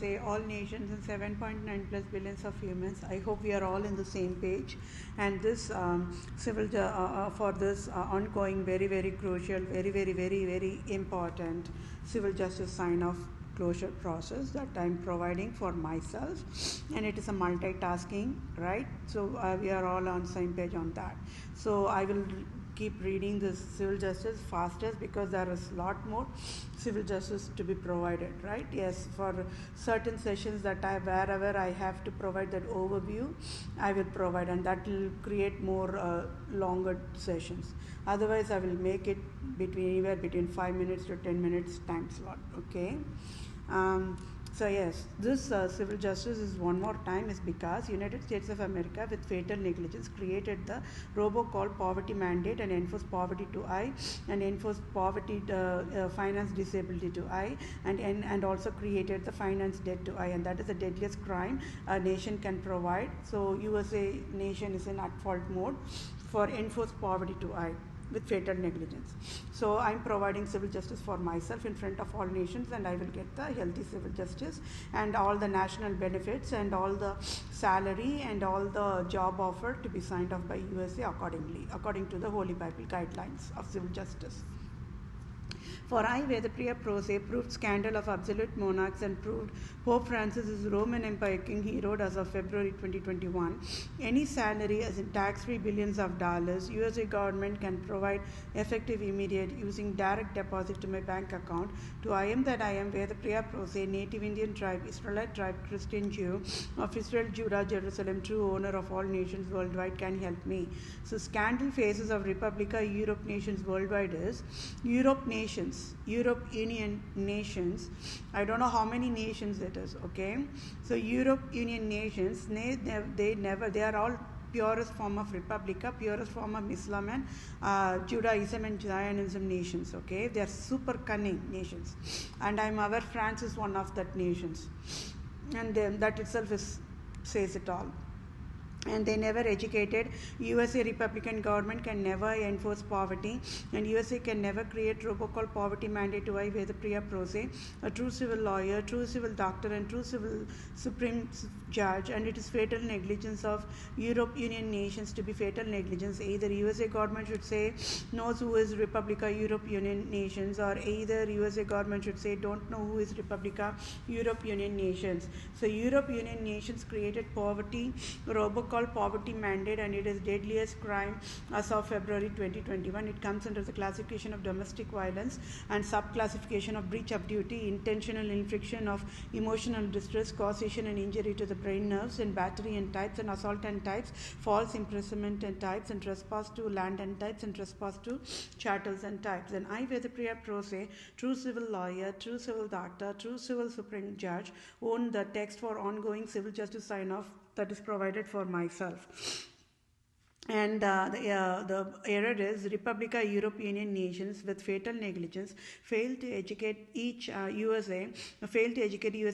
USA, all nations, and 7.9 plus billions of humans. I hope we are all in the same page. And this for this ongoing, very, very crucial, very, very, very, very important civil justice sign off closure process that I'm providing for myself, and it is a multitasking, right? So we are all on same page on that. So I will keep reading this civil justice fastest because there is a lot more civil justice to be provided, right? Yes, for certain sessions that wherever I have to provide that overview, I will provide, and that will create more longer sessions. Otherwise, I will make it anywhere between 5 minutes to 10 minutes time slot. Okay. So yes, this civil justice is one more time is because United States of America with fatal negligence created the robocall poverty mandate and enforced poverty to I and enforced poverty finance disability to I and also created the finance debt to I, and that is the deadliest crime a nation can provide. So USA nation is in at fault mode for enforced poverty to I with fatal negligence. So I'm providing civil justice for myself in front of all nations, and I will get the healthy civil justice and all the national benefits and all the salary and all the job offer to be signed off by USA according to the Holy Bible guidelines of civil justice. For I, Vedapriya Pro Se, proved scandal of absolute monarchs and proved Pope Francis is Roman Empire King, he wrote as of February 2021. Any salary as in tax-free billions of dollars, USA government can provide effective immediate using direct deposit to my bank account. To I am that I am, Vedapriya Pro Se, native Indian tribe, Israelite tribe, Christian Jew, of Israel, Judah, Jerusalem, true owner of all nations worldwide can help me. So scandal phases of Republica, Europe nations worldwide is Europe Union nations. I don't know how many nations it is, okay? So Europe Union nations, they are all purest form of Republica, purest form of Islam and Judaism and Zionism nations, okay? They are super cunning nations. And I'm aware France is one of that nations. And that itself says it all. And they never educated. USA Republican government can never enforce poverty, and USA can never create robocall poverty mandate to I Vedapriya Pro Se, a true civil lawyer, true civil doctor, and true civil supreme judge. And it is fatal negligence of Europe Union nations to be fatal negligence. Either USA government should say knows who is Republica Europe Union nations, or either USA government should say don't know who is Republica Europe Union nations. So Europe Union nations created poverty robocall poverty mandate, and it is deadliest crime as of February 2021. It comes under the classification of domestic violence and subclassification of breach of duty, intentional infliction of emotional distress, causation and injury to the brain nerves, and battery and types, and assault and types, false imprisonment and types, and trespass to land and types, and trespass to chattels and types. And I, Vedapriya Pro Se, true civil lawyer, true civil doctor, true civil supreme judge, own the text for ongoing civil justice sign-off that is provided for myself. And the error is Republica Europe Union nations with fatal negligence fail to educate USA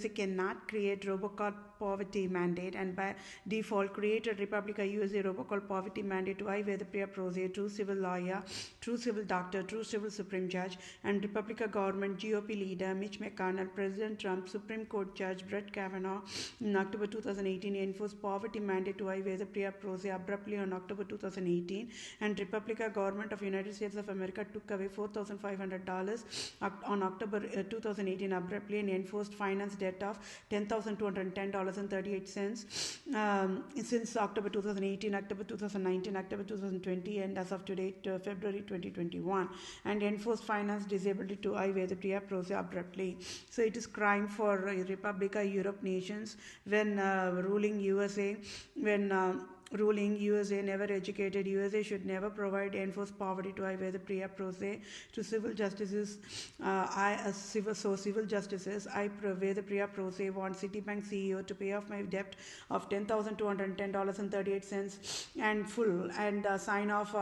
cannot create robocall poverty mandate, and by default created Republica USA robocall poverty mandate to I Vedapriya Pro Se, true civil lawyer, true civil doctor, true civil supreme judge, and Republica government GOP leader Mitch McConnell, President Trump, Supreme Court Judge Brett Kavanaugh in October 2018 enforced poverty mandate to I Vedapriya Pro Se abruptly on October 2018, and Republica government of United States of America took away $4,500 on October 2018 abruptly and enforced finance debt of $10,210.38 since October 2018, October 2019, October 2020, and as of today, February 2021, and enforced finance disability to I Vedapriya Pro Se abruptly. So it is crime for Republica Europe nations when ruling USA never educated. USA should never provide enforced poverty to I Vedapriya Pro Se to civil justices. Civil justices, I Vedapriya Pro Se want Citibank CEO to pay off my debt of $10,210.38 and full, and sign off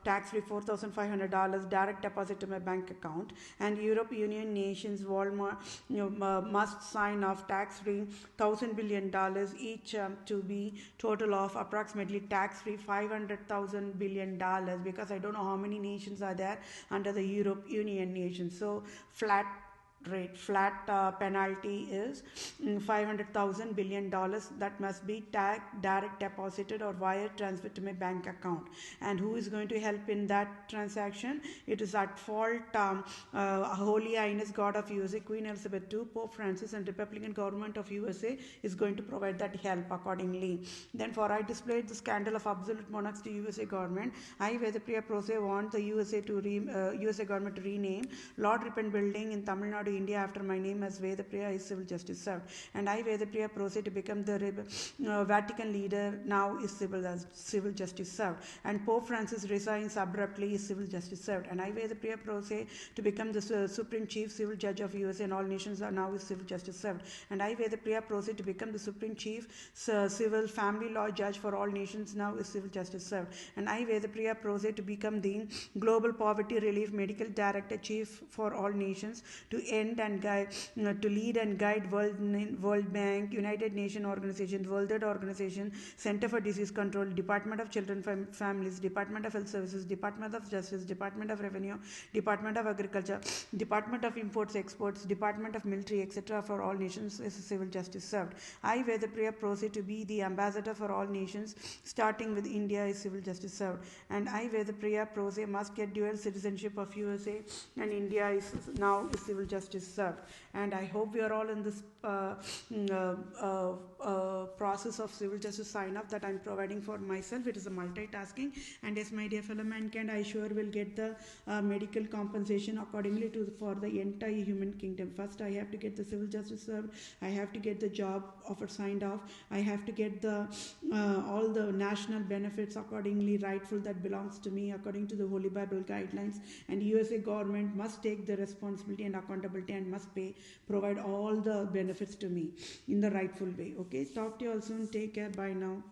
tax-free $4,500 direct deposit to my bank account. And Europe Union nations Walmart must sign off tax-free $1,000 billion each to be total of approximately tax-free $500,000 billion, because I don't know how many nations are there under the Europe Union nations. So flat rate. Flat penalty is $500,000 billion that must be direct deposited or wire transfer to my bank account. And who is going to help in that transaction? It is at fault Holy Highness God of USA, Queen Elizabeth II, Pope Francis, and Republican government of USA is going to provide that help accordingly. Then for I displayed the scandal of absolute monarchs to USA government, I, Vedapriya Prose, want the USA government to rename Lord Ripon Building in Tamil Nadu, India after my name as Vedapriya is civil justice served. And I, Vedapriya Prose, to become the Vatican leader now is civil justice served. And Pope Francis resigns abruptly is civil justice served. And I, Vedapriya Prose, to become the Supreme Chief Civil Judge of USA and all nations are now is civil justice served. And I, Vedapriya Prose, to become the Supreme Chief Civil Family Law Judge for all nations now is civil justice served. And I, Vedapriya Prose, to become the Global Poverty Relief Medical Director Chief for all nations to end and guide, to lead and guide World Bank, United Nations Organization, World Health Organization, Center for Disease Control, Department of Children Families, Department of Health Services, Department of Justice, Department of Revenue, Department of Agriculture, Department of Imports Exports, Department of Military, etc. for all nations is civil justice served. I, Vedapriya Prose, to be the ambassador for all nations starting with India is civil justice served. And I, Vedapriya Prose, must get dual citizenship of USA and India is now is civil justice served. And I hope we are all in this process of civil justice sign up that I am providing for myself. It is a multitasking, and as my dear fellow mankind, I sure will get the medical compensation accordingly for the entire human kingdom. First, I have to get the civil justice served. I have to get the job offer signed off. I have to get the all the national benefits accordingly rightful that belongs to me according to the Holy Bible guidelines. And USA government must take the responsibility and accountability and must provide all the benefits to me in the rightful way. Okay, talk to you all soon. Take care. Bye now.